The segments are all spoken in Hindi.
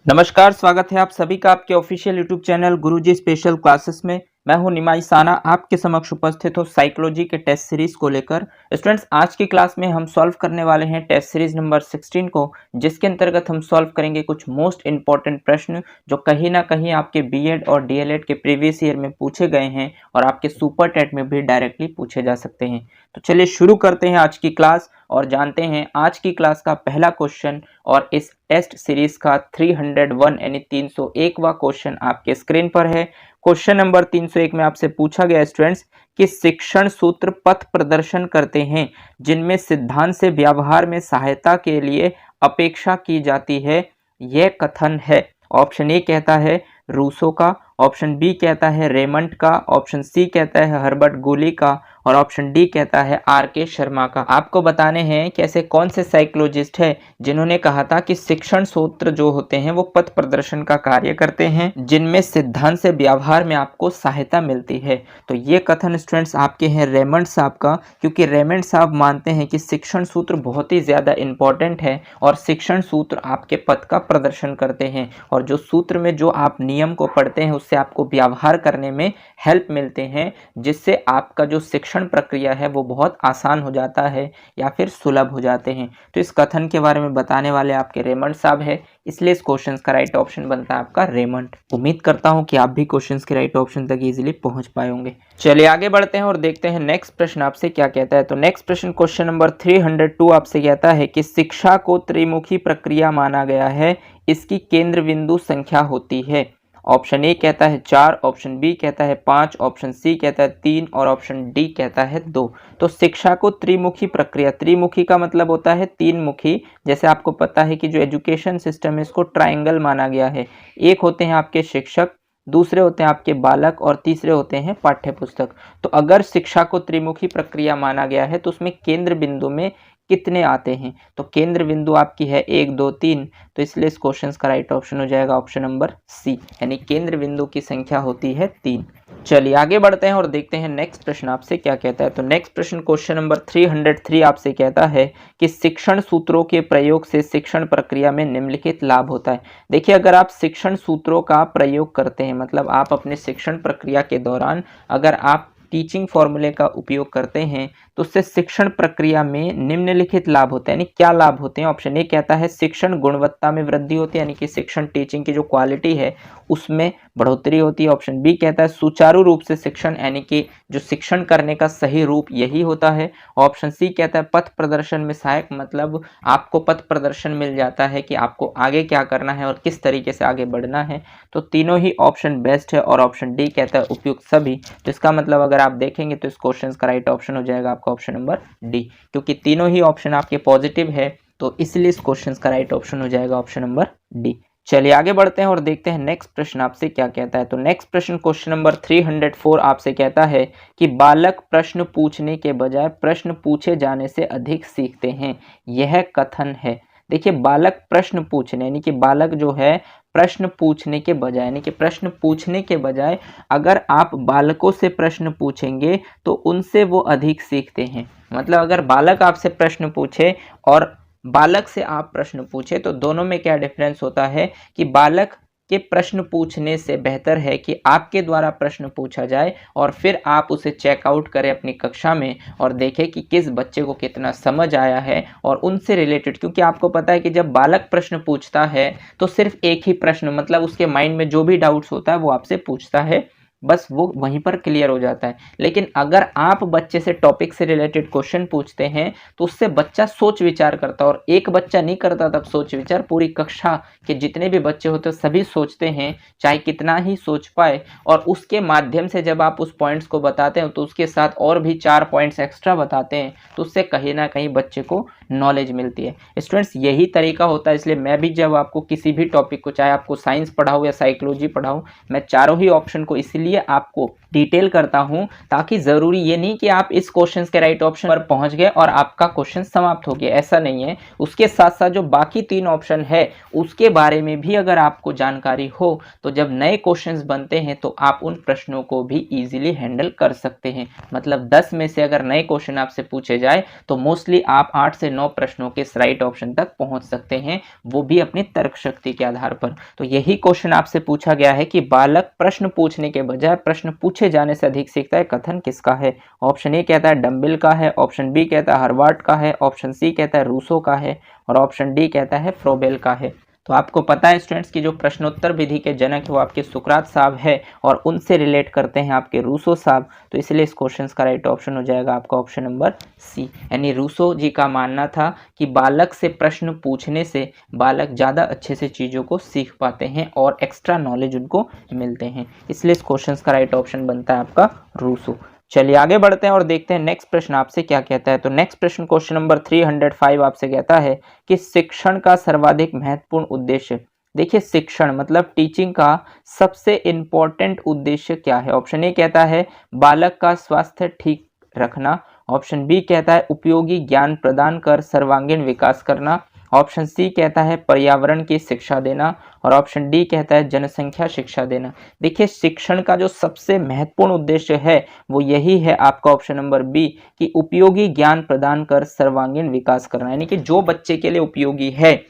नमस्कार, स्वागत है आप सभी का आपके ऑफिशियल यूट्यूब चैनल गुरुजी स्पेशल क्लासेस में। मैं हूं निमाई साना, आपके समक्ष उपस्थित हो साइकोलॉजी के टेस्ट सीरीज को लेकर। स्टूडेंट्स, आज की क्लास में हम सॉल्व करने वाले हैं टेस्ट सीरीज नंबर 16 को, जिसके अंतर्गत हम सॉल्व करेंगे कुछ मोस्ट इंपॉर्टेंट प्रश्न जो कहीं ना कहीं आपके बीएड और डीएलएड के प्रीवियस ईयर में पूछे गए हैं और आपके सुपर टेट में भी डायरेक्टली पूछे जा सकते हैं। तो चलिए शुरू करते हैं आज की क्लास और जानते हैं आज की क्लास का पहला क्वेश्चन। और इस टेस्ट सीरीज का 301 यानी 301वां क्वेश्चन आपके स्क्रीन पर है। क्वेश्चन नंबर 301 में आपसे पूछा गया स्टूडेंट्स कि शिक्षण सूत्र पथ प्रदर्शन करते हैं जिनमें सिद्धांत से व्यवहार में सहायता के लिए अपेक्षा की जाती है, यह कथन है। ऑप्शन ए कहता है रूसो का, ऑप्शन बी कहता है रेमंड का, ऑप्शन सी कहता है हर्बर्ट गूली का और ऑप्शन डी कहता है आर के शर्मा का। आपको बताने हैं कि ऐसे कौन से साइकोलॉजिस्ट हैं जिन्होंने कहा था कि शिक्षण सूत्र जो होते हैं वो पथ प्रदर्शन का कार्य करते हैं जिनमें सिद्धांत से व्यवहार में आपको सहायता मिलती है। तो ये कथन स्टूडेंट्स आपके हैं रेमंड साहब का, क्योंकि रेमंड साहब मानते हैं कि शिक्षण सूत्र बहुत ही ज़्यादा इंपॉर्टेंट है और शिक्षण सूत्र आपके पथ का प्रदर्शन करते हैं और जो सूत्र में जो आप नियम को पढ़ते हैं उससे आपको व्यवहार करने में हेल्प मिलते हैं, जिससे आपका जो शिक्षण प्रक्रिया है वो बहुत आसान हो जाता है या फिर सुलभ हो जाते हैं। तो इस कथन के बारे में बताने वाले आपके रेमंड साहब है, इसलिए इस क्वेश्चन का राइट ऑप्शन बनता है आपका रेमंड। उम्मीद करता हूं कि आप भी क्वेश्चन के राइट ऑप्शन तक इजीली पहुंच पाए होंगे। चलिए आगे बढ़ते हैं और देखते हैं नेक्स्ट प्रश्न आपसे क्या कहता है। तो नेक्स्ट प्रश्न क्वेश्चन नंबर 302 आपसे कहता है कि शिक्षा को त्रिमुखी प्रक्रिया माना गया है, इसकी केंद्र बिंदु संख्या होती है। ऑप्शन ए कहता है 4, ऑप्शन बी कहता है 5, ऑप्शन सी कहता है 3 और ऑप्शन डी कहता है 2। तो शिक्षा को त्रिमुखी प्रक्रिया, त्रिमुखी का मतलब होता है तीन मुखी। जैसे आपको पता है कि जो एजुकेशन सिस्टम है इसको ट्राइंगल माना गया है। एक होते हैं आपके शिक्षक, दूसरे होते हैं आपके बालक और तीसरे होते हैं पाठ्य पुस्तक। तो अगर शिक्षा को त्रिमुखी प्रक्रिया माना गया है तो उसमें केंद्र बिंदु में कितने आते हैं? तो केंद्र बिंदु आपकी है 1 2 3, तो इसलिए इस क्वेश्चन का राइट ऑप्शन हो जाएगा ऑप्शन नंबर सी, यानी केंद्र बिंदु की संख्या होती है 3। चलिए आगे बढ़ते हैं और देखते हैं नेक्स्ट प्रश्न आपसे क्या कहता है। तो नेक्स्ट प्रश्न क्वेश्चन नंबर 303 आपसे कहता है कि शिक्षण सूत्रों के प्रयोग से शिक्षण प्रक्रिया में निम्नलिखित लाभ होता है। देखिए, अगर आप शिक्षण सूत्रों का प्रयोग करते हैं, मतलब आप अपने शिक्षण प्रक्रिया के दौरान अगर आप टीचिंग फॉर्मूले का उपयोग करते हैं तो उससे शिक्षण प्रक्रिया में निम्नलिखित लाभ होते हैं। यानी क्या लाभ होते हैं? ऑप्शन ए कहता है शिक्षण गुणवत्ता में वृद्धि होती है, यानी कि शिक्षण टीचिंग की जो क्वालिटी है उसमें बढ़ोतरी होती है। ऑप्शन बी कहता है सुचारू रूप से शिक्षण, यानी कि जो शिक्षण करने का सही रूप यही होता है। ऑप्शन सी कहता है पथ प्रदर्शन में सहायक, मतलब आपको पथ प्रदर्शन मिल जाता है कि आपको आगे क्या करना है और किस तरीके से आगे बढ़ना है। तो तीनों ही ऑप्शन बेस्ट है और ऑप्शन डी कहता है उपयुक्त सभी। तो इसका मतलब अगर आप देखेंगे तो इस क्वेश्चन का राइट ऑप्शन हो जाएगा आपका ऑप्शन नंबर डी, क्योंकि तीनों ही ऑप्शन आपके पॉजिटिव है तो इसलिए इस क्वेश्चन का राइट ऑप्शन हो जाएगा ऑप्शन नंबर डी। चलिए आगे बढ़ते हैं और देखते हैं नेक्स्ट प्रश्न आपसे क्या कहता है। तो नेक्स्ट प्रश्न क्वेश्चन नंबर 304 आपसे कहता है कि बालक प्रश्न पूछने के बजाय प्रश्न पूछे जाने से अधिक सीखते हैं, यह कथन है। देखिए, बालक प्रश्न पूछने, यानी कि बालक जो है प्रश्न पूछने के बजाय, यानी कि प्रश्न पूछने के बजाय अगर आप बालकों से प्रश्न पूछेंगे तो उनसे वो अधिक सीखते हैं। मतलब अगर बालक आपसे प्रश्न पूछे और बालक से आप प्रश्न पूछे तो दोनों में क्या डिफरेंस होता है कि बालक के प्रश्न पूछने से बेहतर है कि आपके द्वारा प्रश्न पूछा जाए और फिर आप उसे चेकआउट करें अपनी कक्षा में और देखें कि किस बच्चे को कितना समझ आया है और उनसे रिलेटेड, क्योंकि आपको पता है कि जब बालक प्रश्न पूछता है तो सिर्फ एक ही प्रश्न, मतलब उसके माइंड में जो भी डाउट्स होता है वो आपसे पूछता है, बस वो वहीं पर क्लियर हो जाता है। लेकिन अगर आप बच्चे से टॉपिक से रिलेटेड क्वेश्चन पूछते हैं तो उससे बच्चा सोच विचार करता है, और एक बच्चा नहीं करता तब सोच विचार, पूरी कक्षा के जितने भी बच्चे होते हैं सभी सोचते हैं, चाहे कितना ही सोच पाए, और उसके माध्यम से जब आप उस पॉइंट्स को बताते हैं तो उसके साथ और भी 4 पॉइंट्स एक्स्ट्रा बताते हैं, तो उससे कहीं ना कहीं बच्चे को नॉलेज मिलती है। स्टूडेंट्स, यही तरीका होता है, इसलिए मैं भी जब आपको किसी भी टॉपिक को, चाहे आपको साइंस पढ़ाऊँ या साइकोलॉजी पढ़ाऊँ, मैं चारों ही ऑप्शन को इसलिए इसलिए आपको डिटेल करता हूं, ताकि ज़रूरी ये नहीं कि आप इस क्वेश्चन के राइट ऑप्शन पर पहुंच गए और आपका क्वेश्चन समाप्त हो गया, ऐसा नहीं है। उसके साथ साथ जो बाकी 3 ऑप्शन है उसके बारे में भी अगर आपको जानकारी हो तो जब नए क्वेश्चंस बनते हैं तो आप उन प्रश्नों को भी इजीली हैंडल कर सकते हैं। मतलब 10 में से अगर नए क्वेश्चन आपसे पूछे जाए तो मोस्टली आप 8 से 9 प्रश्नों के राइट ऑप्शन तक पहुंच सकते हैं, वो भी अपनी तर्क शक्ति के आधार पर। तो यही क्वेश्चन आपसे पूछा गया है कि बालक प्रश्न पूछने के बजाय प्रश्न पूछे जाने से अधिक सीखता है, कथन किसका है? ऑप्शन ए कहता है डम्बिल का है, ऑप्शन बी कहता है हार्वर्ड का है, ऑप्शन सी कहता है रूसो का है और ऑप्शन डी कहता है फ्रोबेल का है। तो आपको पता है स्टूडेंट्स की जो प्रश्नोत्तर विधि के जनक है वो आपके सुकरात साहब है और उनसे रिलेट करते हैं आपके रूसो साहब। तो इसलिए इस क्वेश्चन का राइट ऑप्शन हो जाएगा आपका ऑप्शन नंबर सी। यानी रूसो जी का मानना था कि बालक से प्रश्न पूछने से बालक ज़्यादा अच्छे से चीज़ों को सीख पाते हैं और एक्स्ट्रा नॉलेज उनको मिलते हैं, इसलिए इस क्वेश्चन का राइट ऑप्शन बनता है आपका रूसो। चलिए आगे बढ़ते हैं और देखते हैं नेक्स्ट प्रश्न आपसे क्या कहता है। तो नेक्स्ट प्रश्न क्वेश्चन नंबर 305 आपसे कहता है कि शिक्षण का सर्वाधिक महत्वपूर्ण उद्देश्य। देखिए शिक्षण मतलब टीचिंग का सबसे इंपॉर्टेंट उद्देश्य क्या है? ऑप्शन ए कहता है बालक का स्वास्थ्य ठीक रखना, ऑप्शन बी कहता है उपयोगी ज्ञान प्रदान कर सर्वांगीण विकास करना, ऑप्शन सी कहता है पर्यावरण की शिक्षा देना और ऑप्शन डी कहता है जनसंख्या शिक्षा देना। देखिए शिक्षण का जो सबसे महत्वपूर्ण उद्देश्य है वो यही है आपका ऑप्शन नंबर बी कि उपयोगी ज्ञान प्रदान कर सर्वांगीण विकास करना। यानी कि जो बच्चे के लिए उपयोगी है,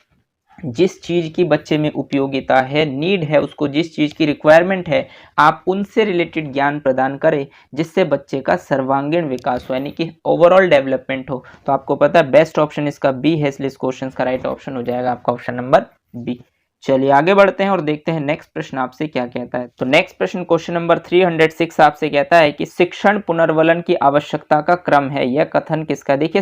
जिस चीज़ की बच्चे में उपयोगिता है, नीड है, उसको जिस चीज़ की रिक्वायरमेंट है, आप उनसे रिलेटेड ज्ञान प्रदान करें जिससे बच्चे का सर्वांगीण विकास हो, यानी कि ओवरऑल डेवलपमेंट हो। तो आपको पता है बेस्ट ऑप्शन इसका बी है, इसलिए इस क्वेश्चन का राइट ऑप्शन हो जाएगा आपका ऑप्शन नंबर बी। चलिए आगे बढ़ते हैं और देखते हैं नेक्स्ट प्रश्न आपसे क्या कहता है। तो नेक्स्ट प्रश्न क्वेश्चन नंबर 306 आपसे कहता है कि शिक्षण पुनर्वलन की आवश्यकता का क्रम है, यह कथन किसका? देखिए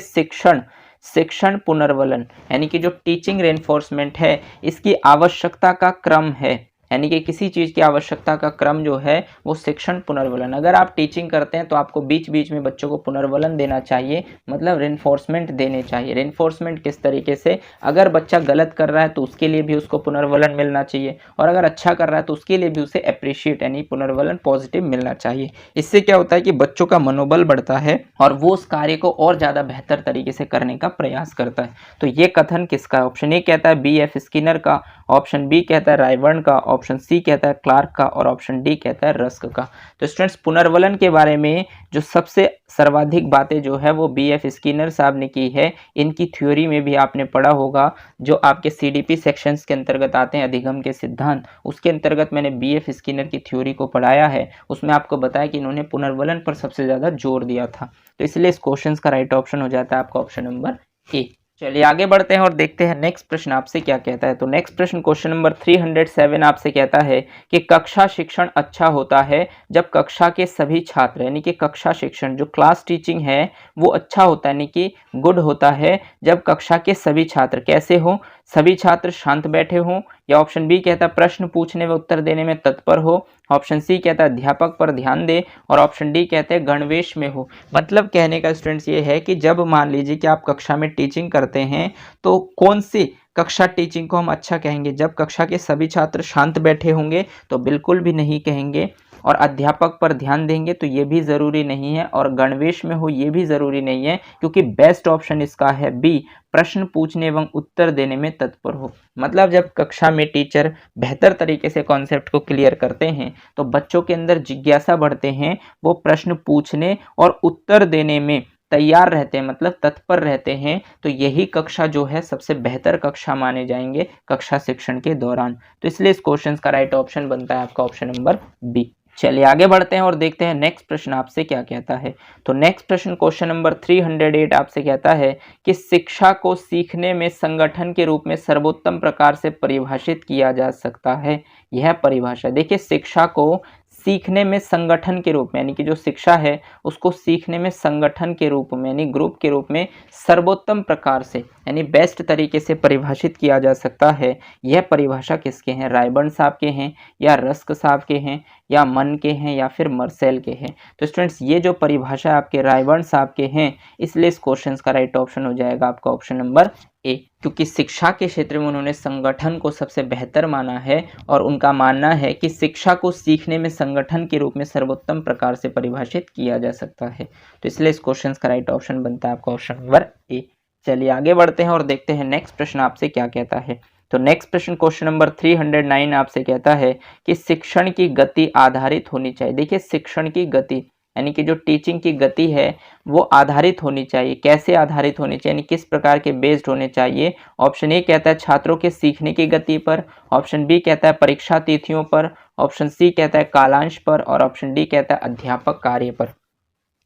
शिक्षण पुनर्वलन यानी कि जो टीचिंग रेनफोर्समेंट है इसकी आवश्यकता का क्रम है, यानी कि किसी चीज़ की आवश्यकता का क्रम जो है वो शिक्षण पुनर्वलन। अगर आप टीचिंग करते हैं तो आपको बीच बीच में बच्चों को पुनर्वलन देना चाहिए, मतलब रेनफोर्समेंट देने चाहिए। रेनफोर्समेंट किस तरीके से? अगर बच्चा गलत कर रहा है तो उसके लिए भी उसको पुनर्वलन मिलना चाहिए और अगर अच्छा कर रहा है तो उसके लिए भी उसे अप्रिशिएट यानी पुनर्वलन पॉजिटिव मिलना चाहिए। इससे क्या होता है कि बच्चों का मनोबल बढ़ता है और वो उस कार्य को और ज़्यादा बेहतर तरीके से करने का प्रयास करता है। तो ये कथन किसका है? ऑप्शन ए कहता है बी एफ स्किनर का, ऑप्शन बी कहता है रायबर्न का, ऑप्शन सी कहता है क्लार्क का और ऑप्शन डी कहता है रस्क का। तो स्टूडेंट्स पुनर्वलन के बारे में जो सबसे सर्वाधिक बातें जो है वो बी एफ स्किनर साहब ने की है। इनकी थ्योरी में भी आपने पढ़ा होगा, जो आपके सीडीपी सेक्शंस के अंतर्गत आते हैं अधिगम के सिद्धांत, उसके अंतर्गत मैंने बी एफ स्किनर की थ्योरी को पढ़ाया है। उसमें आपको बताया कि इन्होंने पुनर्वलन पर सबसे ज़्यादा जोर दिया था। तो इसलिए इस क्वेश्चन का राइट ऑप्शन हो जाता है आपका ऑप्शन नंबर ए। चलिए आगे बढ़ते हैं और देखते हैं नेक्स्ट प्रश्न आपसे क्या कहता है। तो नेक्स्ट प्रश्न क्वेश्चन नंबर 307 आपसे कहता है कि कक्षा शिक्षण अच्छा होता है जब कक्षा के सभी छात्र, यानी कि कक्षा शिक्षण जो क्लास टीचिंग है वो अच्छा होता है, यानी कि गुड होता है जब कक्षा के सभी छात्र कैसे हो? सभी छात्र शांत बैठे हों, या ऑप्शन बी कहता है प्रश्न पूछने व उत्तर देने में तत्पर हो, ऑप्शन सी कहता है अध्यापक पर ध्यान दे और ऑप्शन डी कहते हैं गणवेश में हो। मतलब कहने का स्टूडेंट्स ये है कि जब मान लीजिए कि आप कक्षा में टीचिंग करते हैं तो कौन सी कक्षा टीचिंग को हम अच्छा कहेंगे? जब कक्षा के सभी छात्र शांत बैठे होंगे तो बिल्कुल भी नहीं कहेंगे, और अध्यापक पर ध्यान देंगे तो ये भी ज़रूरी नहीं है, और गणवेश में हो ये भी ज़रूरी नहीं है, क्योंकि बेस्ट ऑप्शन इसका है बी प्रश्न पूछने एवं उत्तर देने में तत्पर हो। मतलब जब कक्षा में टीचर बेहतर तरीके से कॉन्सेप्ट को क्लियर करते हैं तो बच्चों के अंदर जिज्ञासा बढ़ते हैं, वो प्रश्न पूछने और उत्तर देने में तैयार रहते हैं, मतलब तत्पर रहते हैं। तो यही कक्षा जो है सबसे बेहतर कक्षा माने जाएंगे कक्षा शिक्षण के दौरान। तो इसलिए इस क्वेश्चन का राइट ऑप्शन बनता है आपका ऑप्शन नंबर बी। चलिए आगे बढ़ते हैं और देखते हैं नेक्स्ट प्रश्न आपसे क्या कहता है। तो नेक्स्ट प्रश्न क्वेश्चन नंबर 308 आपसे कहता है कि शिक्षा को सीखने में संगठन के रूप में सर्वोत्तम प्रकार से परिभाषित किया जा सकता है। यह परिभाषा देखिए, शिक्षा को सीखने में संगठन के रूप में, यानी कि जो शिक्षा है उसको सीखने में संगठन के रूप में यानी ग्रुप के रूप में सर्वोत्तम प्रकार से यानी बेस्ट तरीके से परिभाषित किया जा सकता है। यह परिभाषा किसके हैं? रायबर्न साहब के हैं, या रस्क साहब के हैं, या मन के हैं, या फिर मर्सेल के हैं? तो स्टूडेंट्स ये जो परिभाषा आपके रायबर्न साहब के हैं, इसलिए इस क्वेश्चन का राइट ऑप्शन हो जाएगा आपका ऑप्शन नंबर ए, क्योंकि शिक्षा के क्षेत्र में उन्होंने संगठन को सबसे बेहतर माना है और उनका मानना है कि शिक्षा को सीखने में संगठन के रूप में सर्वोत्तम प्रकार से परिभाषित किया जा सकता है। तो इसलिए इस क्वेश्चन का राइट ऑप्शन बनता है आपका ऑप्शन नंबर ए। चलिए आगे बढ़ते हैं और देखते हैं नेक्स्ट प्रश्न आपसे क्या कहता है। तो नेक्स्ट प्रश्न क्वेश्चन नंबर 309 आपसे कहता है कि शिक्षण की गति आधारित होनी चाहिए। देखिए शिक्षण की गति यानी कि जो टीचिंग की गति है वो आधारित होनी चाहिए। कैसे आधारित होनी चाहिए यानी किस प्रकार के बेस्ड होने चाहिए। ऑप्शन ए कहता है छात्रों के सीखने की गति पर, ऑप्शन बी कहता है परीक्षा तिथियों पर, ऑप्शन सी कहता है कालांश पर और ऑप्शन डी कहता है अध्यापक कार्य पर।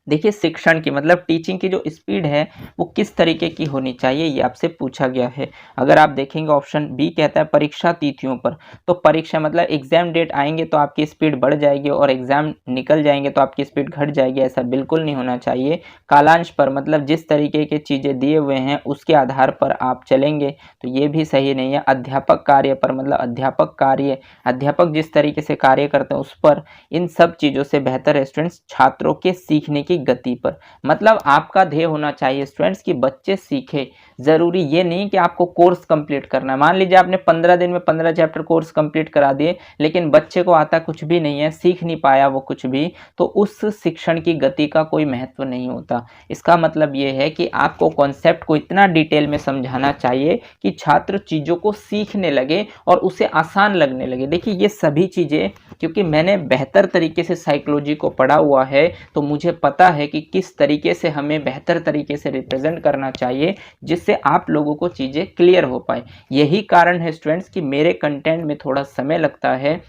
देखिए शिक्षण की मतलब टीचिंग की जो स्पीड है वो किस तरीके की होनी चाहिए ये आपसे पूछा गया है। अगर आप देखेंगे ऑप्शन बी कहता है परीक्षा तिथियों पर, तो परीक्षा मतलब एग्जाम डेट आएंगे तो आपकी स्पीड बढ़ जाएगी और एग्जाम निकल जाएंगे तो आपकी स्पीड घट जाएगी, ऐसा बिल्कुल नहीं होना चाहिए। कालांश पर मतलब जिस तरीके की चीज़ें दिए हुए हैं उसके आधार पर आप चलेंगे तो ये भी सही नहीं है। अध्यापक कार्य पर मतलब अध्यापक जिस तरीके से कार्य करते हैं उस पर, इन सब चीज़ों से बेहतर है स्टूडेंट्स छात्रों के सीखने की गति पर। मतलब आपका ध्येय होना चाहिए स्टूडेंट्स कि बच्चे सीखे। जरूरी ये नहीं कि आपको कोर्स कंप्लीट करना है। मान लीजिए आपने 15 दिन में 15 चैप्टर कोर्स कंप्लीट करा दिए लेकिन बच्चे को आता कुछ भी नहीं है, सीख नहीं पाया वो कुछ भी, तो उस शिक्षण की गति का कोई महत्व नहीं होता। इसका मतलब ये है कि आपको कॉन्सेप्ट को इतना डिटेल में समझाना चाहिए कि छात्र चीज़ों को सीखने लगे और उसे आसान लगने लगे। देखिए ये सभी चीज़ें क्योंकि मैंने बेहतर तरीके से साइकोलॉजी को पढ़ा हुआ है तो मुझे पता है कि किस तरीके से हमें बेहतर तरीके से रिप्रेजेंट करना चाहिए जिससे आप लोगों को चीज़ें क्लियर हो पाए। यही कारण है स्टूडेंट्स कि मेरे कंटेंट में थोड़ा समय लगता है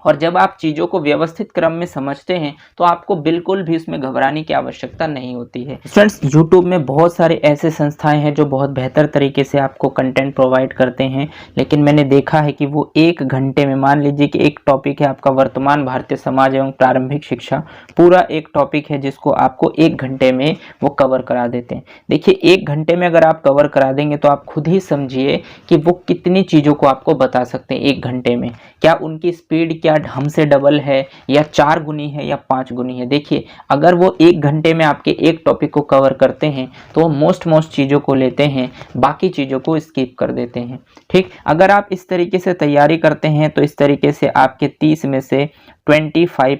और जब आप चीज़ों को व्यवस्थित क्रम में समझते हैं तो आपको बिल्कुल भी उसमें घबराने की आवश्यकता नहीं होती है। फ्रेंड्स यूट्यूब में बहुत सारे ऐसे संस्थाएं हैं जो बहुत बेहतर तरीके से आपको कंटेंट प्रोवाइड करते हैं, लेकिन मैंने देखा है कि वो 1 घंटे में, मान लीजिए कि एक टॉपिक है आपका वर्तमान भारतीय समाज एवं प्रारंभिक शिक्षा, पूरा एक टॉपिक है जिसको आपको 1 घंटे में वो कवर करा देते हैं। देखिए 1 घंटे में अगर आप कवर करा देंगे तो आप खुद ही समझिए कि वो कितनी चीज़ों को आपको बता सकते हैं 1 घंटे में। क्या उनकी स्पीड क्या हमसे डबल है या 4 गुनी है या 5 गुनी है। देखिए अगर वो 1 घंटे में आपके एक टॉपिक को कवर करते हैं तो मोस्ट चीज़ों को लेते हैं, बाकी चीज़ों को स्किप कर देते हैं। ठीक, अगर आप इस तरीके से तैयारी करते हैं तो इस तरीके से आपके 30 में से 25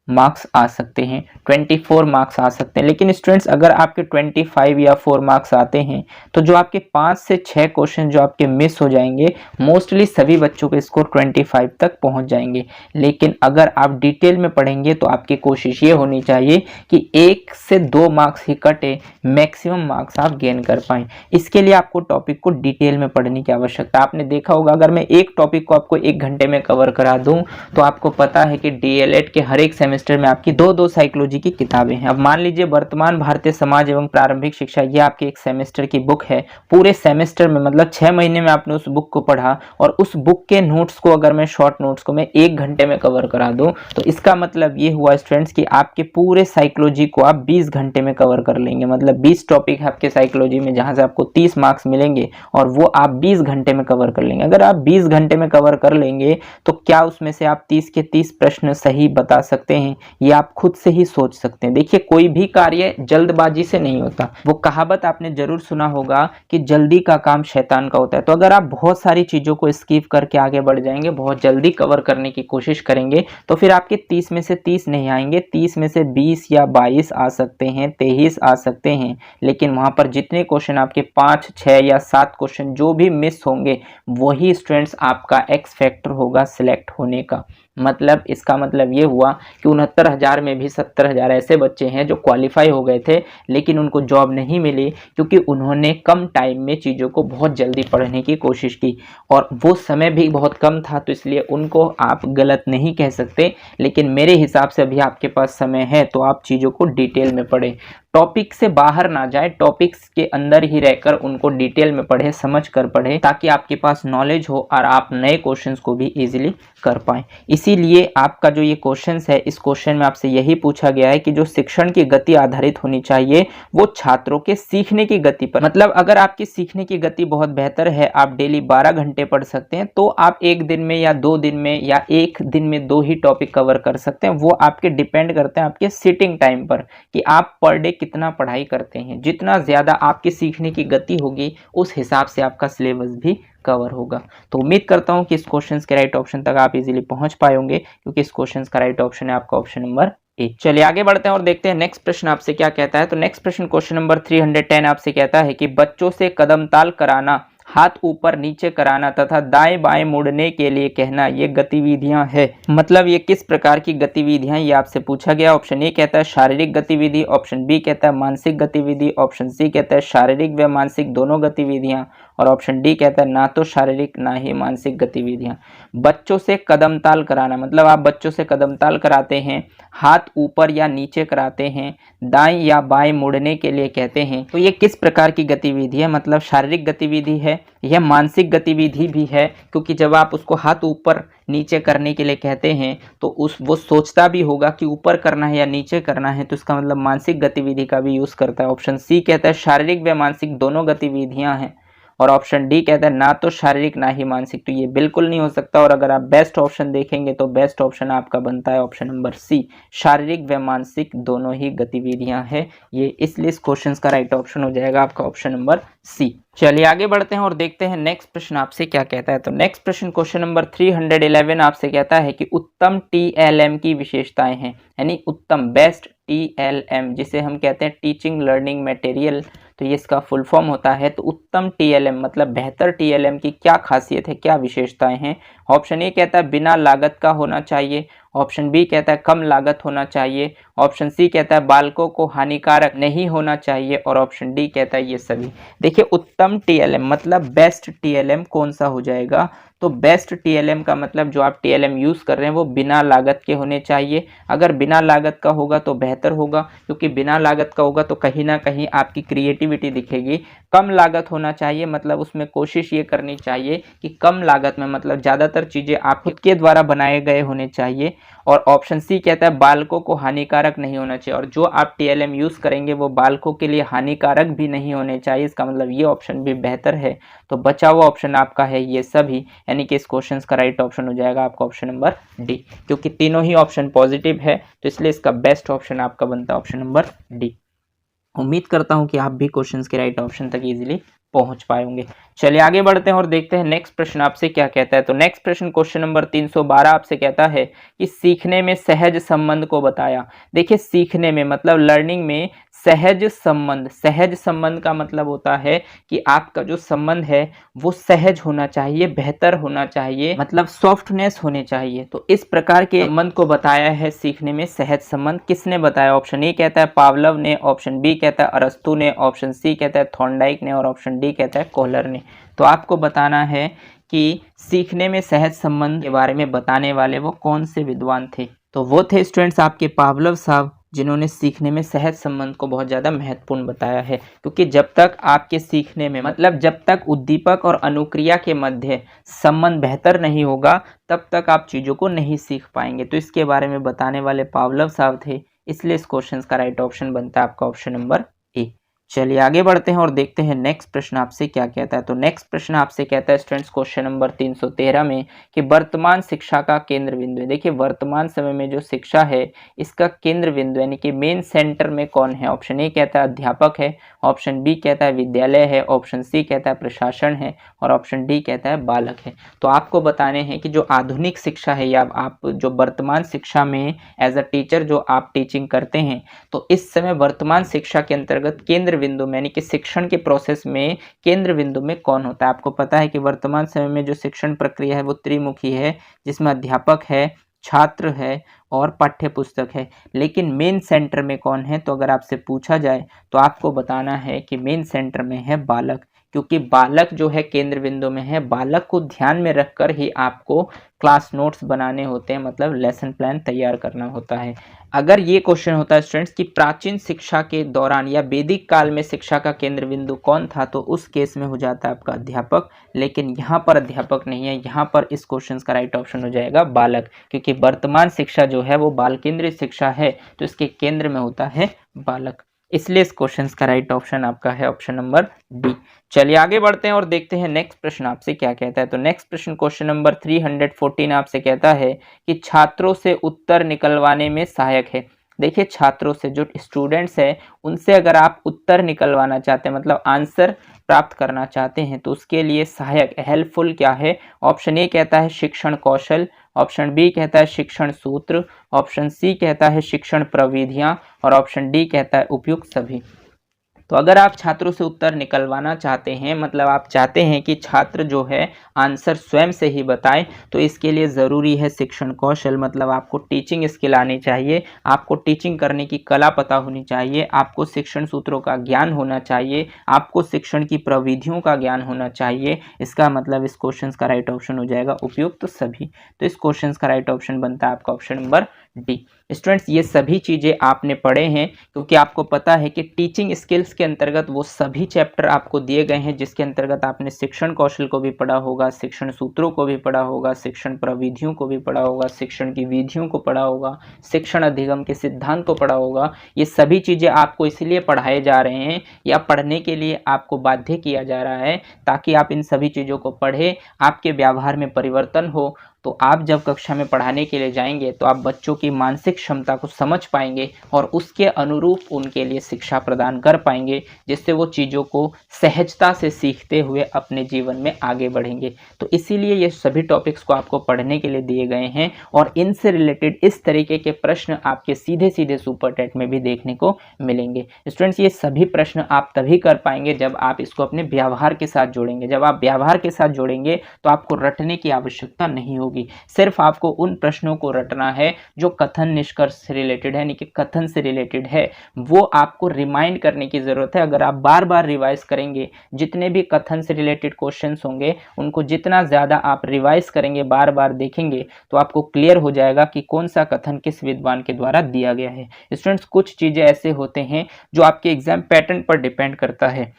मार्क्स आ सकते हैं, 24 मार्क्स आ सकते हैं। लेकिन स्टूडेंट्स अगर आपके 25 या 4 मार्क्स आते हैं तो जो आपके 5 से 6 क्वेश्चन जो आपके मिस हो जाएंगे, मोस्टली सभी बच्चों के स्कोर 25 तक पहुंच जाएंगे। लेकिन अगर आप डिटेल में पढ़ेंगे तो आपकी कोशिश ये होनी चाहिए कि 1 से 2 मार्क्स ही कटे, मैक्सिमम मार्क्स आप गेन कर पाएँ। इसके लिए आपको टॉपिक को डिटेल में पढ़ने की आवश्यकता। आपने देखा होगा अगर मैं एक टॉपिक को आपको 1 घंटे में कवर करा दूँ तो आपको पता है कि DLED के हर एक सेमेस्टर में आपकी 2-2 साइकोलॉजी की किताबें हैं। अब मान लीजिए वर्तमान भारतीय समाज एवं प्रारंभिक शिक्षा, ये आपके एक सेमेस्टर की बुक है। पूरे सेमेस्टर में मतलब 6 महीने में आपने उस बुक को पढ़ा और उस बुक के नोट्स को अगर मैं शॉर्ट नोट्स को मैं 1 घंटे में कवर करा दूं तो इसका मतलब ये हुआ स्टूडेंट्स कि आपके पूरे साइकोलॉजी को आप 20 घंटे में कवर कर लेंगे। मतलब 20 टॉपिक है आपके साइकोलॉजी में जहां से आपको 30 मार्क्स मिलेंगे और वो आप 20 घंटे में कवर कर लेंगे। अगर आप 20 घंटे में कवर कर लेंगे तो क्या उसमें से आप 30 के 30 प्रश्न सही बता सकते हैं, ये आप खुद से ही सोच सकते हैं। देखिए कोई भी कार्य जल्दबाजी से नहीं होता। वो कहावत आपने जरूर सुना होगा कि जल्दी का काम शैतान का होता है। तो अगर आप बहुत सारी चीज़ों को स्किप करके आगे बढ़ जाएंगे, बहुत जल्दी कवर करने की कोशिश करेंगे तो फिर आपके 30 में से 30 नहीं आएंगे, 30 में से 20 या 22 आ सकते हैं, 23 आ सकते हैं। लेकिन वहाँ पर जितने क्वेश्चन आपके 5, 6 या 7 क्वेश्चन जो भी मिस होंगे वही स्टूडेंट्स आपका एक्स फैक्टर होगा सिलेक्ट होने का। मतलब इसका मतलब ये हुआ कि 69,000 में भी 70,000 ऐसे बच्चे हैं जो क्वालिफाई हो गए थे लेकिन उनको जॉब नहीं मिली क्योंकि उन्होंने कम टाइम में चीज़ों को बहुत जल्दी पढ़ने की कोशिश की और वो समय भी बहुत कम था, तो इसलिए उनको आप गलत नहीं कह सकते। लेकिन मेरे हिसाब से अभी आपके पास समय है तो आप चीज़ों को डिटेल में पढ़ें, टॉपिक से बाहर ना जाए, टॉपिक्स के अंदर ही रहकर उनको डिटेल में पढ़े, समझ कर पढ़े, ताकि आपके पास नॉलेज हो और आप नए क्वेश्चंस को भी इजीली कर पाएं। इसीलिए आपका जो ये क्वेश्चंस है, इस क्वेश्चन में आपसे यही पूछा गया है कि जो शिक्षण की गति आधारित होनी चाहिए वो छात्रों के सीखने की गति पर। मतलब अगर आपकी सीखने की गति बहुत बेहतर है, आप डेली 12 घंटे पढ़ सकते हैं, तो आप 1 दिन में या 2 दिन में या 1 दिन में 2 ही टॉपिक कवर कर सकते हैं। वो आपके डिपेंड करते हैं आपके सिटिंग टाइम पर कि आप पर डे कितना पढ़ाई करते हैं। जितना ज़्यादा आपके सीखने की गति होगी उस हिसाब से आपका सिलेबस भी कवर होगा। तो उम्मीद करता हूँ कि इस क्वेश्चन के राइट ऑप्शन तक आप इजीली पहुंच पाए होंगे, क्योंकि इस क्वेश्चन का राइट ऑप्शन है आपका ऑप्शन नंबर ए। चलिए आगे बढ़ते हैं और देखते हैं नेक्स्ट प्रश्न आपसे क्या कहता है। तो नेक्स्ट प्रश्न क्वेश्चन नंबर 310 आपसे कहता है कि बच्चों से कदम ताल कराना, हाथ ऊपर नीचे कराना तथा दाएं बाएं मुड़ने के लिए कहना, ये गतिविधियां है। मतलब ये किस प्रकार की गतिविधियां, ये आपसे पूछा गया। ऑप्शन ए कहता है शारीरिक गतिविधि, ऑप्शन बी कहता है मानसिक गतिविधि, ऑप्शन सी कहता है शारीरिक व मानसिक दोनों गतिविधियां, और ऑप्शन डी कहता है ना तो शारीरिक ना ही मानसिक गतिविधियां। बच्चों से कदम ताल कराना मतलब आप बच्चों से कदम ताल कराते हैं, हाथ ऊपर या नीचे कराते हैं, दाएं या बाएं मुड़ने के लिए कहते हैं। तो ये किस प्रकार की गतिविधि है, मतलब शारीरिक गतिविधि है या मानसिक गतिविधि भी है, क्योंकि जब आप उसको हाथ ऊपर नीचे करने के लिए कहते हैं तो वो सोचता भी होगा कि ऊपर करना है या नीचे करना है, तो इसका मतलब मानसिक गतिविधि का भी यूज करता है। ऑप्शन सी कहता है शारीरिक व मानसिक दोनों गतिविधियां हैं, और ऑप्शन डी कहता है ना तो शारीरिक ना ही मानसिक। तो ये बिल्कुल नहीं हो सकता, और अगर आप बेस्ट ऑप्शन देखेंगे तो बेस्ट ऑप्शन आपका बनता है ऑप्शन नंबर सी, शारीरिक व मानसिक दोनों ही गतिविधियां हैं ये, इसलिए इस क्वेश्चन का राइट ऑप्शन हो जाएगा आपका ऑप्शन नंबर सी। चलिए आगे बढ़ते हैं और देखते हैं नेक्स्ट प्रश्न आपसे क्या कहता है। तो नेक्स्ट प्रश्न क्वेश्चन नंबर 311 आपसे कहता है कि उत्तम टीएलएम की विशेषताएं हैं, यानी उत्तम बेस्ट टीएलएम जिसे हम कहते हैं टीचिंग लर्निंग मटेरियल, तो ये इसका फुल फॉर्म होता है। तो उत्तम टीएलएम मतलब बेहतर टीएलएम की क्या खासियत है, क्या विशेषताएं हैं। ऑप्शन ए कहता है बिना लागत का होना चाहिए, ऑप्शन बी कहता है कम लागत होना चाहिए, ऑप्शन सी कहता है बालकों को हानिकारक नहीं होना चाहिए, और ऑप्शन डी कहता है ये सभी। देखिए उत्तम टीएलएम मतलब बेस्ट टीएलएम कौन सा हो जाएगा, तो बेस्ट टीएलएम का मतलब जो आप टीएलएम यूज कर रहे हैं वो बिना लागत के होने चाहिए। अगर बिना लागत का होगा तो बेहतर होगा, क्योंकि बिना लागत का होगा तो कहीं ना कहीं आपकी क्रिएटिविटी दिखेगी। कम लागत होना चाहिए मतलब उसमें कोशिश ये करनी चाहिए कि कम लागत में मतलब ज़्यादातर चीज़ें आप खुद के द्वारा बनाए गए होने चाहिए, और ऑप्शन सी कहता है बालकों को हानिकारक नहीं होना चाहिए, और जो आप टीएलएम यूज़ करेंगे वो बालकों के लिए हानिकारक भी नहीं होने चाहिए। इसका मतलब ये ऑप्शन भी बेहतर है। तो बचा हुआ ऑप्शन आपका है ये सभी, यानी कि इस क्वेश्चन का राइट ऑप्शन हो जाएगा आपका ऑप्शन नंबर डी, क्योंकि तीनों ही ऑप्शन पॉजिटिव है, तो इसलिए इसका बेस्ट ऑप्शन आपका बनता है ऑप्शन नंबर डी। उम्मीद करता हूं कि आप भी क्वेश्चंस के राइट ऑप्शन तक इजीली पहुंच पाए होंगे। चलिए आगे बढ़ते हैं और देखते हैं नेक्स्ट प्रश्न आपसे क्या कहता है। तो नेक्स्ट प्रश्न क्वेश्चन नंबर 312 आपसे कहता है कि सीखने में सहज संबंध को बताया। देखिए सीखने में मतलब लर्निंग में सहज संबंध, सहज संबंध का मतलब होता है कि आपका जो संबंध है वो सहज होना चाहिए, बेहतर होना चाहिए, मतलब सॉफ्टनेस होनी चाहिए। तो इस प्रकार के संबंध को बताया है सीखने में सहज संबंध। किसने बताया? ऑप्शन ए कहता है पावलव ने, ऑप्शन बी कहता है अरस्तु ने, ऑप्शन सी कहता है थॉर्नडाइक ने, और ऑप्शन डी कहता है कोहलर ने। तो आपको बताना है कि सीखने में सहज संबंध के बारे में बताने वाले वो कौन से विद्वान थे। तो वो थे स्टूडेंट्स आपके पावलव साहब, जिन्होंने सीखने में सहज संबंध को बहुत ज़्यादा महत्वपूर्ण बताया है। क्योंकि जब तक आपके सीखने में मतलब जब तक उद्दीपक और अनुक्रिया के मध्य संबंध बेहतर नहीं होगा तब तक आप चीज़ों को नहीं सीख पाएंगे। तो इसके बारे में बताने वाले पावलव साहब थे, इसलिए इस क्वेश्चन का राइट ऑप्शन बनता है आपका ऑप्शन नंबर ए। चलिए आगे बढ़ते हैं और देखते हैं नेक्स्ट प्रश्न आपसे क्या कहता है। तो नेक्स्ट प्रश्न आपसे कहता है स्टूडेंट्स क्वेश्चन नंबर 313 में कि वर्तमान शिक्षा का केंद्र बिंदु है। देखिए वर्तमान समय में जो शिक्षा है इसका केंद्र बिंदु यानी कि मेन सेंटर में कौन है। ऑप्शन ए कहता है अध्यापक है, ऑप्शन बी कहता है विद्यालय है, ऑप्शन सी कहता है प्रशासन है, और ऑप्शन डी कहता है बालक है। तो आपको बताने हैं कि जो आधुनिक शिक्षा है या आप जो वर्तमान शिक्षा में एज अ टीचर जो आप टीचिंग करते हैं, तो इस समय वर्तमान शिक्षा के अंतर्गत केंद्र बिंदु में यानी कि शिक्षण के प्रोसेस में केंद्र बिंदु में कौन होता है। आपको पता है कि वर्तमान समय में जो शिक्षण प्रक्रिया है वो त्रिमुखी है, जिसमें अध्यापक है, छात्र है और पाठ्य पुस्तक है। लेकिन मेन सेंटर में कौन है, तो अगर आपसे पूछा जाए तो आपको बताना है कि मेन सेंटर में है बालक, क्योंकि बालक जो है केंद्र बिंदु में है। बालक को ध्यान में रखकर ही आपको क्लास नोट्स बनाने होते हैं, मतलब लेसन प्लान तैयार करना होता है। अगर ये क्वेश्चन होता है स्टूडेंट्स कि प्राचीन शिक्षा के दौरान या वैदिक काल में शिक्षा का केंद्र बिंदु कौन था, तो उस केस में हो जाता है आपका अध्यापक। लेकिन यहाँ पर अध्यापक नहीं है, यहाँ पर इस क्वेश्चन का राइट ऑप्शन हो जाएगा बालक, क्योंकि वर्तमान शिक्षा जो है वो बाल केंद्रित शिक्षा है, तो इसके केंद्र में होता है बालक। इसलिए इस क्वेश्चन का राइट ऑप्शन आपका है ऑप्शन नंबर डी। चलिए आगे बढ़ते हैं और देखते हैं नेक्स्ट प्रश्न आपसे क्या कहता है। तो नेक्स्ट प्रश्न क्वेश्चन नंबर 314 आपसे कहता है कि छात्रों से उत्तर निकलवाने में सहायक है। देखिए छात्रों से, जो स्टूडेंट्स है उनसे अगर आप उत्तर निकलवाना चाहते हैं, मतलब आंसर प्राप्त करना चाहते हैं, तो उसके लिए सहायक हेल्पफुल क्या है? ऑप्शन ए कहता है शिक्षण कौशल, ऑप्शन बी कहता है शिक्षण सूत्र, ऑप्शन सी कहता है शिक्षण प्रविधियां और ऑप्शन डी कहता है उपयुक्त सभी। तो अगर आप छात्रों से उत्तर निकलवाना चाहते हैं, मतलब आप चाहते हैं कि छात्र जो है आंसर स्वयं से ही बताएं, तो इसके लिए ज़रूरी है शिक्षण कौशल, मतलब आपको टीचिंग स्किल आनी चाहिए, आपको टीचिंग करने की कला पता होनी चाहिए, आपको शिक्षण सूत्रों का ज्ञान होना चाहिए, आपको शिक्षण की प्रविधियों का ज्ञान होना चाहिए। इसका मतलब इस क्वेश्चन का राइट ऑप्शन हो जाएगा उपयुक्त सभी। तो इस क्वेश्चन का राइट ऑप्शन बनता है आपका ऑप्शन नंबर डी। स्टूडेंट्स, ये सभी चीज़ें आपने पढ़े हैं क्योंकि आपको पता है कि टीचिंग स्किल्स के अंतर्गत वो सभी चैप्टर आपको दिए गए हैं जिसके अंतर्गत आपने शिक्षण कौशल को भी पढ़ा होगा, शिक्षण सूत्रों को भी पढ़ा होगा, शिक्षण प्रविधियों को भी पढ़ा होगा, शिक्षण की विधियों को पढ़ा होगा, शिक्षण अधिगम के सिद्धांत को पढ़ा होगा। ये सभी चीज़ें आपको इसलिए पढ़ाए जा रहे हैं या पढ़ने के लिए आपको बाध्य किया जा रहा है ताकि आप इन सभी चीज़ों को पढ़ें, आपके व्यवहार में परिवर्तन हो। तो आप जब कक्षा में पढ़ाने के लिए जाएंगे तो आप बच्चों की मानसिक क्षमता को समझ पाएंगे और उसके अनुरूप उनके लिए शिक्षा प्रदान कर पाएंगे, जिससे वो चीज़ों को सहजता से सीखते हुए अपने जीवन में आगे बढ़ेंगे। तो इसीलिए ये सभी टॉपिक्स को आपको पढ़ने के लिए दिए गए हैं और इनसे रिलेटेड इस तरीके के प्रश्न आपके सीधे सीधे सुपर टेट में भी देखने को मिलेंगे। स्टूडेंट्स, ये सभी प्रश्न आप तभी कर पाएंगे जब आप इसको अपने व्यवहार के साथ जोड़ेंगे। जब आप व्यवहार के साथ जोड़ेंगे तो आपको रटने की आवश्यकता नहीं होगी, सिर्फ आपको उन प्रश्नों को रटना है जो कथन निष्कर्ष से रिलेटेड है, यानी कि कथन से रिलेटेड है, वो आपको रिमाइंड करने की जरूरत है। अगर आप बार बार रिवाइज करेंगे, जितने भी कथन से रिलेटेड क्वेश्चंस होंगे उनको जितना ज़्यादा आप रिवाइज करेंगे, बार बार देखेंगे, तो आपको क्लियर हो जाएगा कि कौन सा कथन किस विद्वान के द्वारा दिया गया है। स्टूडेंट्स, कुछ चीज़ें ऐसे होते हैं जो आपके एग्जाम पैटर्न पर डिपेंड करता है।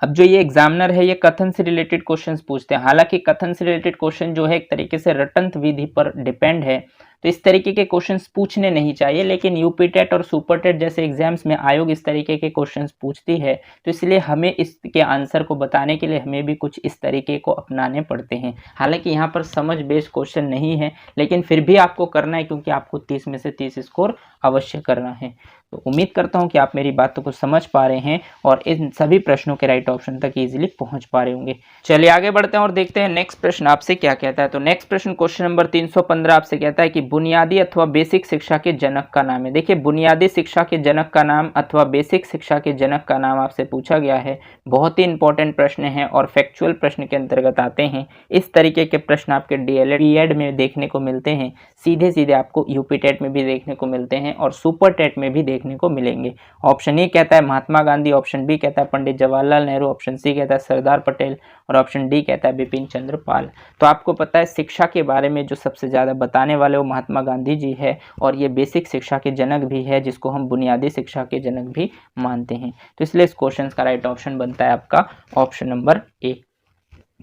अब जो ये एग्जामिनर है ये कथन से रिलेटेड क्वेश्चंस पूछते हैं, हालांकि कथन से रिलेटेड क्वेश्चन जो है एक तरीके से रटंत विधि पर डिपेंड है, तो इस तरीके के क्वेश्चंस पूछने नहीं चाहिए, लेकिन यूपी टेट और सुपर टेट जैसे एग्जाम्स में आयोग इस तरीके के क्वेश्चंस पूछती है, तो इसलिए हमें इसके आंसर को बताने के लिए हमें भी कुछ इस तरीके को अपनाने पड़ते हैं। हालांकि यहाँ पर समझ बेस्ड क्वेश्चन नहीं है, लेकिन फिर भी आपको करना है क्योंकि आपको 30 में से 30 स्कोर अवश्य करना है। तो उम्मीद करता हूँ कि आप मेरी बातों को समझ पा रहे हैं और इन सभी प्रश्नों के राइट ऑप्शन तक इजीली पहुंच पा रहे होंगे। चलिए आगे बढ़ते हैं और देखते हैं नेक्स्ट प्रश्न आपसे क्या कहता है। तो नेक्स्ट प्रश्न क्वेश्चन नंबर 315 आपसे कहता है कि बुनियादी अथवा बेसिक शिक्षा के जनक का नाम है। देखिए, बुनियादी शिक्षा के जनक का नाम अथवा बेसिक शिक्षा के जनक का नाम आपसे पूछा गया है। बहुत ही इंपॉर्टेंट प्रश्न है और फैक्चुअल प्रश्न के अंतर्गत आते हैं। इस तरीके के प्रश्न आपके डीएलएड बीएड में देखने को मिलते हैं, सीधे सीधे आपको यूपी टेट में भी देखने को मिलते हैं और सुपर टेट में भी देखने को मिलेंगे। ऑप्शन ए कहता है महात्मा गांधी, ऑप्शन बी कहता है पंडित जवाहरलाल नेहरू, ऑप्शन सी कहता है सरदार पटेल और ऑप्शन डी कहता है बिपिन चंद्र पाल। तो आपको पता है शिक्षा के बारे में जो सबसे ज़्यादा बताने वाले वो महात्मा गांधी जी है और ये बेसिक शिक्षा के जनक भी है, जिसको हम बुनियादी शिक्षा के जनक भी मानते हैं। तो इसलिए इस क्वेश्चन का राइट ऑप्शन बनता है आपका ऑप्शन नंबर ए।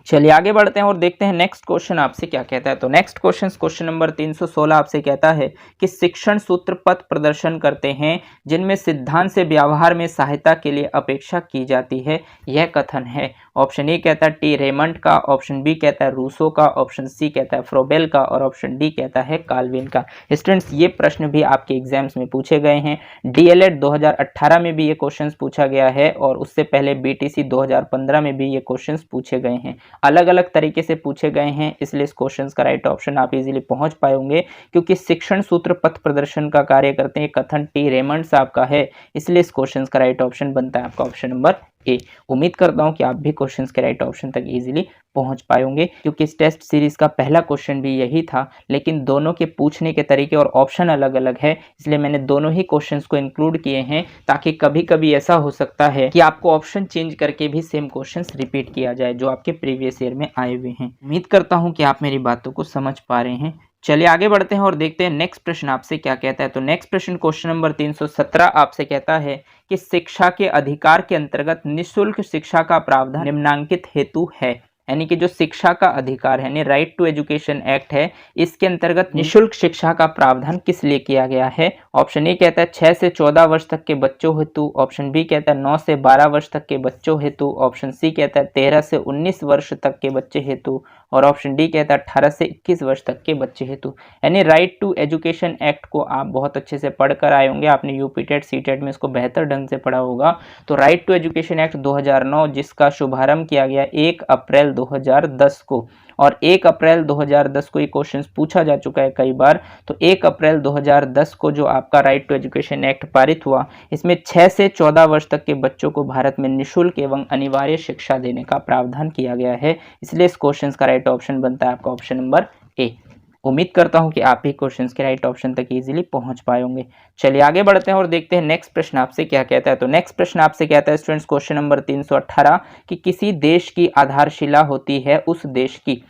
चलिए आगे बढ़ते हैं और देखते हैं नेक्स्ट क्वेश्चन आपसे क्या कहता है। तो नेक्स्ट क्वेश्चन नंबर 316 आपसे कहता है कि शिक्षण सूत्र पथ प्रदर्शन करते हैं जिनमें सिद्धांत से व्यवहार में सहायता के लिए अपेक्षा की जाती है, यह कथन है। ऑप्शन ए कहता है टी रेमंड का, ऑप्शन बी कहता है रूसो का, ऑप्शन सी कहता है फ्रोबेल का और ऑप्शन डी कहता है काल्विन का। स्टूडेंट्स, ये प्रश्न भी आपके एग्जाम्स में पूछे गए हैं। डीएलएड 2018 में भी ये क्वेश्चन पूछा गया है और उससे पहले बीटीसी 2015 में भी ये क्वेश्चन पूछे गए हैं। अलग अलग तरीके से पूछे गए हैं, इसलिए इस क्वेश्चन का राइट ऑप्शन आप इजीली पहुंच पाएंगे क्योंकि शिक्षण सूत्र पथ प्रदर्शन का कार्य करते हैं कथन टी रेमंड साहब का है, इसलिए इस क्वेश्चन का राइट ऑप्शन बनता है आपका ऑप्शन नंबर ए। उम्मीद करता हूं कि आप भी क्वेश्चंस के राइट ऑप्शन तक इजीली पहुंच पाएंगे क्योंकि इस टेस्ट सीरीज का पहला क्वेश्चन भी यही था, लेकिन दोनों के पूछने के तरीके और ऑप्शन अलग अलग है, इसलिए मैंने दोनों ही क्वेश्चंस को इंक्लूड किए हैं ताकि कभी कभी ऐसा हो सकता है कि आपको ऑप्शन चेंज करके भी सेम क्वेश्चंस रिपीट किया जाए जो आपके प्रीवियस ईयर में आए हुए हैं। उम्मीद करता हूँ कि आप मेरी बातों को समझ पा रहे हैं। चलिए आगे बढ़ते हैं और देखते हैं नेक्स्ट प्रश्न आपसे क्या कहता है। तो नेक्स्ट प्रश्न क्वेश्चन नंबर 317 आपसे कहता है कि शिक्षा के अधिकार के अंतर्गत निःशुल्क शिक्षा का प्रावधान निम्नांकित हेतु है, यानी कि जो शिक्षा का अधिकार है, यानी राइट टू एजुकेशन एक्ट है, इसके अंतर्गत निःशुल्क शिक्षा का प्रावधान किस लिए किया गया है। ऑप्शन ए कहता है 6 से 14 वर्ष तक के बच्चों हेतु, ऑप्शन बी कहता है 9 से 12 वर्ष तक के बच्चों हेतु, ऑप्शन सी कहता है 13 से 19 वर्ष तक के बच्चे हेतु और ऑप्शन डी कहता है 18 से 21 वर्ष तक के बच्चे हेतु। यानी राइट टू एजुकेशन एक्ट को आप बहुत अच्छे से पढ़ कर आए होंगे, आपने यूपीटेट सीटेट में इसको बेहतर ढंग से पढ़ा होगा। तो राइट टू एजुकेशन एक्ट 2009 जिसका शुभारंभ किया गया 1 अप्रैल 2010 को, और 1 अप्रैल 2010 को ये क्वेश्चन पूछा जा चुका है कई बार। तो 1 अप्रैल 2010 को जो आपका राइट टू एजुकेशन एक्ट पारित हुआ, इसमें 6 से 14 वर्ष तक के बच्चों को भारत में निःशुल्क एवं अनिवार्य शिक्षा देने का प्रावधान किया गया है। इसलिए इस क्वेश्चन का राइट ऑप्शन बनता है आपका ऑप्शन नंबर ए। उम्मीद करता हूं कि आप ही क्वेश्चंस के राइट ऑप्शन तक इजीली पहुंच पाए होंगे। चलिए आगे बढ़ते हैं और देखते हैं नेक्स्ट प्रश्न आपसे क्या कहता है। तो नेक्स्ट प्रश्न आपसे कहता है स्टूडेंट्स क्वेश्चन नंबर 318 कि किसी देश की आधारशिला होती है उस देश की,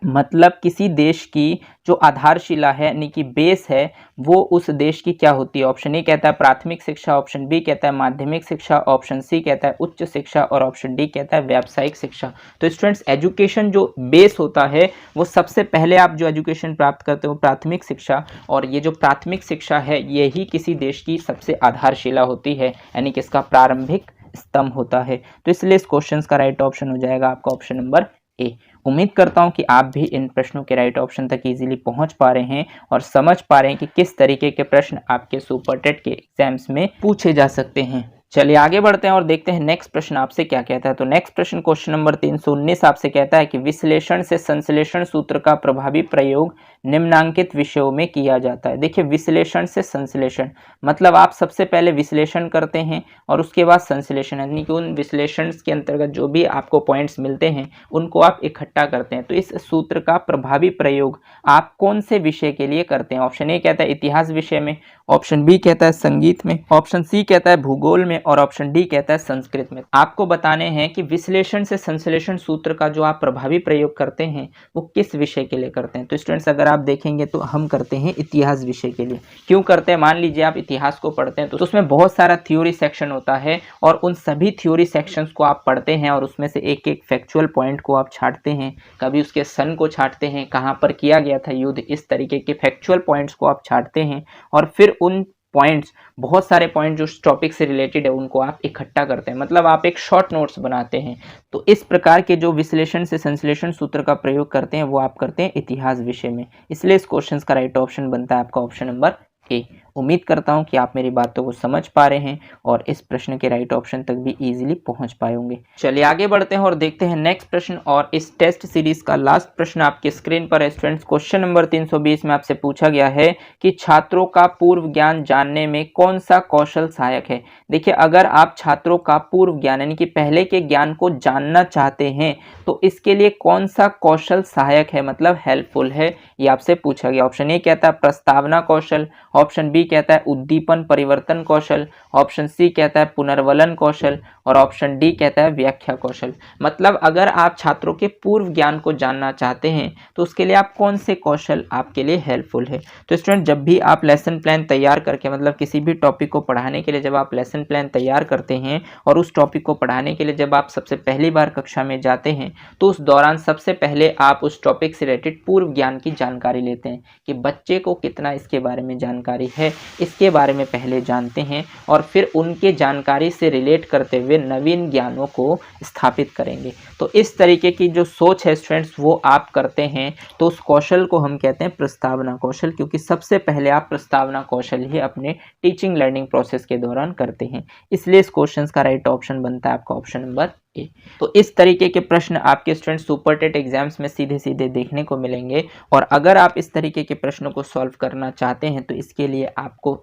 मतलब किसी देश की जो आधारशिला है यानी कि बेस है वो उस देश की क्या होती है। ऑप्शन ए कहता है प्राथमिक शिक्षा, ऑप्शन बी कहता है माध्यमिक शिक्षा, ऑप्शन सी कहता है उच्च शिक्षा और ऑप्शन डी कहता है व्यावसायिक शिक्षा। तो स्टूडेंट्स एजुकेशन जो बेस होता है वो सबसे पहले आप जो एजुकेशन प्राप्त करते हो प्राथमिक शिक्षा, और ये जो प्राथमिक शिक्षा है यही किसी देश की सबसे आधारशिला होती है, यानी कि इसका प्रारंभिक स्तंभ होता है। तो इसलिए इस क्वेश्चन का राइट ऑप्शन हो जाएगा आपका ऑप्शन नंबर ए। उम्मीद करता हूं कि आप भी इन प्रश्नों के राइट ऑप्शन तक इजीली पहुंच पा रहे हैं और समझ पा रहे हैं कि किस तरीके के प्रश्न आपके सुपर टेट के एग्जाम्स में पूछे जा सकते हैं। चलिए आगे बढ़ते हैं और देखते हैं नेक्स्ट प्रश्न आपसे क्या कहता है। तो नेक्स्ट प्रश्न क्वेश्चन नंबर 319 आपसे कहता है कि विश्लेषण से संश्लेषण सूत्र का प्रभावी प्रयोग निम्नांकित विषयों में किया जाता है। देखिए विश्लेषण से संश्लेषण मतलब आप सबसे पहले विश्लेषण करते हैं और उसके बाद संश्लेषण, यानी कि उन विश्लेषण के अंतर्गत जो भी आपको पॉइंट्स मिलते हैं उनको आप इकट्ठा करते हैं। तो इस सूत्र का प्रभावी प्रयोग आप कौन से विषय के लिए करते हैं। ऑप्शन ए कहता है इतिहास विषय में, ऑप्शन बी कहता है संगीत में, ऑप्शन सी कहता है भूगोल में और ऑप्शन डी कहता है संस्कृत में। आपको बताने हैं कि विश्लेषण से संश्लेषण सूत्र का जो आप प्रभावी प्रयोग करते हैं वो किस विषय के लिए करते हैं। तो स्टूडेंट्स अगर आप देखेंगे तो हम करते हैं इतिहास विषय के लिए। क्यों करते हैं, मान लीजिए आप इतिहास को पढ़ते हैं तो उसमें बहुत सारा थ्योरी सेक्शन होता है और उन सभी थ्योरी सेक्शंस को आप पढ़ते हैं और उसमें से एक एक फैक्चुअल पॉइंट को आप छांटते हैं, कभी उसके सन को छांटते हैं, कहाँ पर किया गया था युद्ध, इस तरीके के फैक्चुअल पॉइंट्स को आप छांटते हैं और फिर उन पॉइंट्स, बहुत सारे पॉइंट जो टॉपिक से रिलेटेड है उनको आप इकट्ठा करते हैं, मतलब आप एक शॉर्ट नोट्स बनाते हैं। तो इस प्रकार के जो विश्लेषण से संश्लेषण सूत्र का प्रयोग करते हैं वो आप करते हैं इतिहास विषय में। इसलिए इस क्वेश्चन का राइट ऑप्शन बनता है आपका ऑप्शन नंबर ए। उम्मीद करता हूं कि आप मेरी बातों को समझ पा रहे हैं और इस प्रश्न के राइट ऑप्शन तक भी इजीली पहुंच पाए होंगे। चलिए आगे बढ़ते हैं और देखते हैं नेक्स्ट प्रश्न, और इस टेस्ट सीरीज का लास्ट प्रश्न आपकी स्क्रीन पर है स्टूडेंट्स। क्वेश्चन नंबर 320 में आपसे पूछा गया है कि छात्रों का पूर्व ज्ञान जानने में कौन सा कौशल सहायक है। देखिए अगर आप छात्रों का पूर्व ज्ञान यानी कि पहले के ज्ञान को जानना चाहते हैं तो इसके लिए कौन सा कौशल सहायक है, मतलब हेल्पफुल है, ये आपसे पूछा गया। ऑप्शन ए कहता है प्रस्तावना कौशल, ऑप्शन बी कहता है उद्दीपन परिवर्तन कौशल, ऑप्शन सी कहता है पुनर्वलन कौशल और ऑप्शन डी कहता है व्याख्या कौशल। मतलब अगर आप छात्रों के पूर्व ज्ञान को जानना चाहते हैं तो उसके लिए आप कौन से कौशल आपके लिए हेल्पफुल है। तो स्टूडेंट जब भी आप लेसन प्लान तैयार करके, मतलब किसी भी टॉपिक को पढ़ाने के लिए जब आप लेसन प्लान तैयार करते हैं और उस टॉपिक को पढ़ाने के लिए जब आप सबसे पहली बार कक्षा में जाते हैं तो उस दौरान सबसे पहले आप उस टॉपिक से रिलेटेड पूर्व ज्ञान की जानकारी लेते हैं कि बच्चे को कितना इसके बारे में जानकारी है, इसके बारे में पहले जानते हैं और फिर उनके जानकारी से रिलेट करते हुए नवीन ज्ञानों को स्थापित करेंगे। तो इस तरीके की जो सोच है स्टूडेंट्स वो आप करते हैं तो उस कौशल को हम कहते हैं प्रस्तावना कौशल, क्योंकि सबसे पहले आप प्रस्तावना कौशल ही अपने टीचिंग लर्निंग प्रोसेस के दौरान करते हैं। इसलिए इस क्वेश्चन का राइट ऑप्शन बनता है आपका ऑप्शन नंबर ए। तो इस तरीके के प्रश्न आपके स्टूडेंट सुपर टेट एग्जाम्स में सीधे सीधे देखने को मिलेंगे और अगर आप इस तरीके के प्रश्नों को सॉल्व करना चाहते हैं तो इसके लिए आपको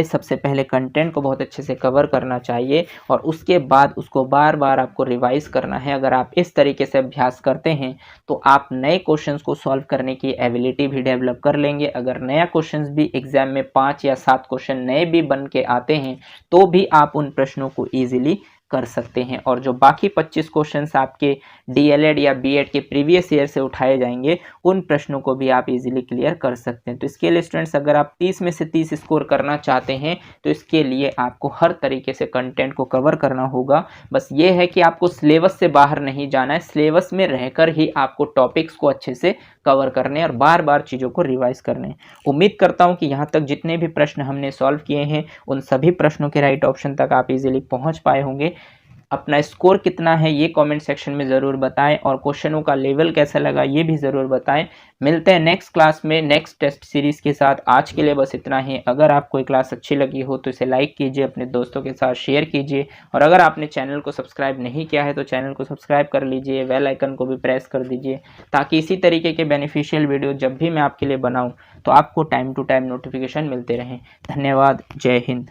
सबसे पहले कंटेंट को बहुत अच्छे से कवर करना चाहिए और उसके बाद उसको बार बार आपको रिवाइज करना है। अगर आप इस तरीके से अभ्यास करते हैं तो आप नए क्वेश्चंस को सॉल्व करने की एबिलिटी भी डेवलप कर लेंगे। अगर नया क्वेश्चंस भी एग्जाम में 5 या 7 क्वेश्चन नए भी बन के आते हैं तो भी आप उन प्रश्नों को ईजिली कर सकते हैं और जो बाकी 25 क्वेश्चंस आपके डीएलएड या बीएड के प्रीवियस ईयर से उठाए जाएंगे उन प्रश्नों को भी आप इजीली क्लियर कर सकते हैं। तो इसके लिए स्टूडेंट्स अगर आप 30 में से 30 स्कोर करना चाहते हैं तो इसके लिए आपको हर तरीके से कंटेंट को कवर करना होगा। बस ये है कि आपको सिलेबस से बाहर नहीं जाना है, सिलेबस में रहकर ही आपको टॉपिक्स को अच्छे से कवर करने और बार बार चीज़ों को रिवाइज करने। उम्मीद करता हूँ कि यहाँ तक जितने भी प्रश्न हमने सॉल्व किए हैं उन सभी प्रश्नों के राइट ऑप्शन तक आप इजीली पहुँच पाए होंगे। अपना स्कोर कितना है ये कमेंट सेक्शन में ज़रूर बताएं और क्वेश्चनों का लेवल कैसा लगा ये भी ज़रूर बताएं। मिलते हैं नेक्स्ट क्लास में नेक्स्ट टेस्ट सीरीज़ के साथ। आज के लिए बस इतना ही। अगर आपको ये क्लास अच्छी लगी हो तो इसे लाइक कीजिए, अपने दोस्तों के साथ शेयर कीजिए और अगर आपने चैनल को सब्सक्राइब नहीं किया है तो चैनल को सब्सक्राइब कर लीजिए, बेल आइकन को भी प्रेस कर दीजिए ताकि इसी तरीके के बेनिफिशियल वीडियो जब भी मैं आपके लिए बनाऊँ तो आपको टाइम टू टाइम नोटिफिकेशन मिलते रहें। धन्यवाद। जय हिंद।